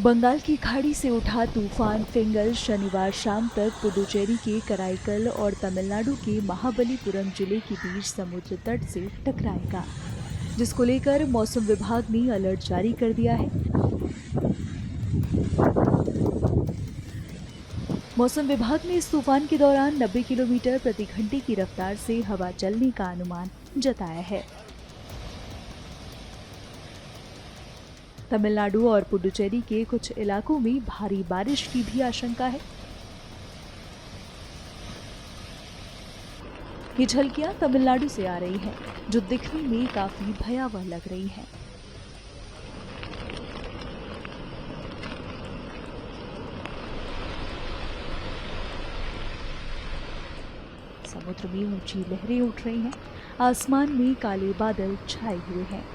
बंगाल की खाड़ी से उठा तूफान फिंगर शनिवार शाम तक पुडुचेरी के कराईकल और तमिलनाडु के महाबलीपुरम जिले के बीच समुद्र तट से टकराएगा, जिसको लेकर मौसम विभाग ने अलर्ट जारी कर दिया है। मौसम विभाग ने इस तूफान के दौरान 90 किलोमीटर प्रति घंटे की रफ्तार से हवा चलने का अनुमान जताया है। तमिलनाडु और पुडुचेरी के कुछ इलाकों में भारी बारिश की भी आशंका है। ये झलकियां तमिलनाडु से आ रही हैं, जो दिखने में काफी भयावह लग रही हैं। समुद्र में ऊंची लहरें उठ रही हैं, आसमान में काले बादल छाए हुए हैं।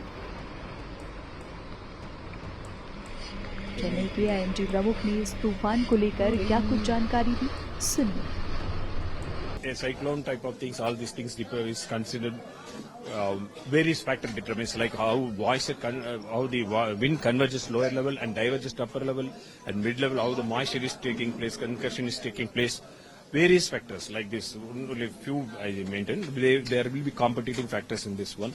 चेन्नई के आईएमडी प्रमुख ने इस तूफान को लेकर क्या कुछ जानकारी दी, सुनिए। A cyclone type of things, all these things is considered various factor determines like how the wind converges lower level and diverges to upper level, and mid level how the moisture is taking place, concussion is taking place. Various factors like this. Only few I maintain. There will be competing factors in this one.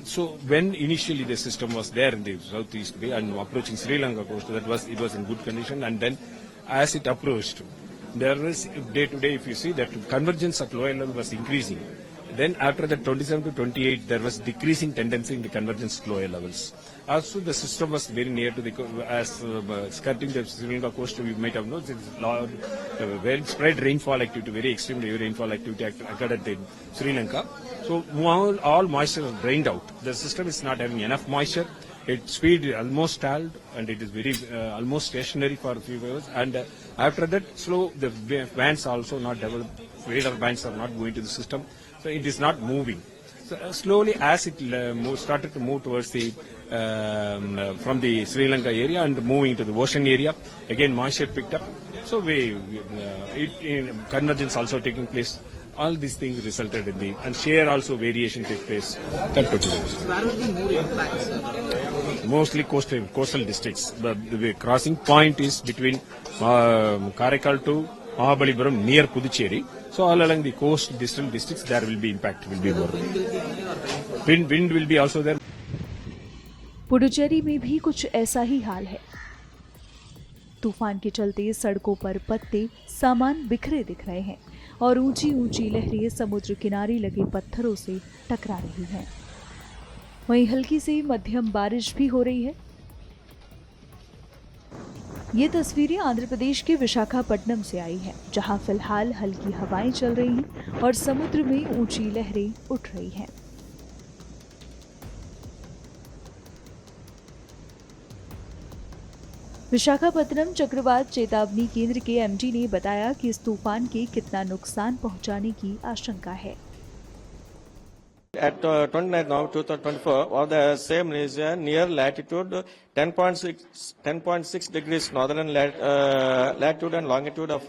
So when initially the system was there in the southeast bay and approaching Sri Lanka coast, it was in good condition, and then as it approached, there was day to day, if you see, that convergence at lower level was increasing. Then after that 27 to 28, there was decreasing tendency in the convergence at lower levels. Also, the system was very near to the, skirting the Sri Lanka coast, we might have known, very spread rainfall activity, very extreme rainfall activity occurred at the Sri Lanka. So all moisture was drained out. The system is not having enough moisture. Its speed is almost stalled, and it is very almost stationary for a few hours. And after that, the bands also not developed. Radar bands are not going to the system, so it is not moving. So slowly, as it started to move towards the from the Sri Lanka area and moving to the ocean area, again moisture picked up. So convergence also taking place. All these things resulted in the, and shear also variation take place. Where will the more impacts? Mostly coastal districts. The crossing point is between Karaikal to Mahabalipuram near Puducherry. So all along the coast distal districts there will be impact, will be more. Wind will be also there. Puducherry में भी कुछ ऐसा ही हाल है। तूफान के चलते सड़कों पर पत्ते सामान बिखरे दिख रहे हैं और ऊंची ऊंची लहरें समुद्र किनारे लगे पत्थरों से टकरा रही हैं। वहीं हल्की से मध्यम बारिश भी हो रही है। ये तस्वीरें आंध्र प्रदेश के विशाखापट्टनम से आई हैं, जहां फिलहाल हल्की हवाएं चल रही हैं और समुद्र में ऊंची लहरें उठ रही हैं। विशाखापट्टनम चक्रवात चेतावनी केंद्र के एमडी ने बताया कि इस तूफान के कितना नुकसान पहुंचाने की आशंका है। At 29th November 2024, or the same region near latitude 10.6 degrees northern latitude and longitude of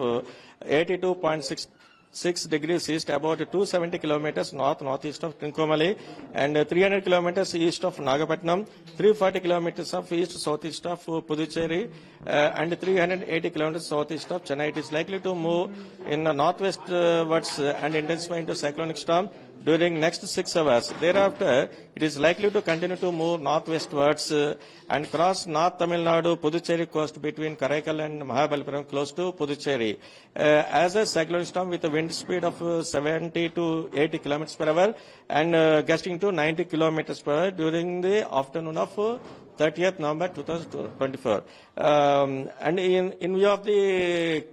82.6 degrees east, about 270 kilometers northeast of Trincomalee, and 300 kilometers east of Nagapattinam, 340 kilometers of southeast of Puducherry, and 380 kilometers southeast of Chennai. It is likely to move in northwestwards and intensify into cyclonic storm during next 6 hours. Thereafter, it is likely to continue to move northwestwards and cross North Tamil Nadu, Puducherry coast between Karaikal and Mahabalipuram close to Puducherry. As a cyclonic storm with a wind speed of 70 to 80 kilometers per hour and gusting to 90 kilometers per hour during the afternoon of 30th November 2024. And in view of the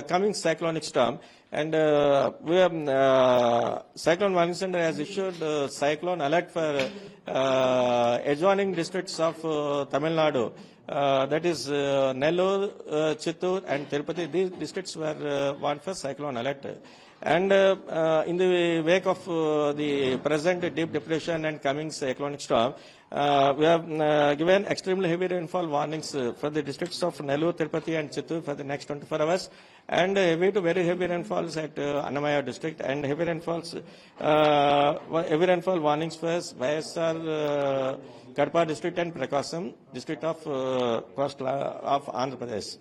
coming cyclonic storm, and Cyclone Warning Center has issued cyclone alert for adjoining districts of Tamil Nadu. That is Nellore, Chittoor and Tirupati. These districts were warned for cyclone alert. And in the wake of the present deep depression and coming cyclonic storm, we have given extremely heavy rainfall warnings for the districts of Nellore, Tirupati and Chittoor for the next 24 hours, and heavy to very heavy rainfalls at Annamaya district, and heavy rainfall warnings for YSR Kadapa district and Prakasam district of coast of Andhra Pradesh.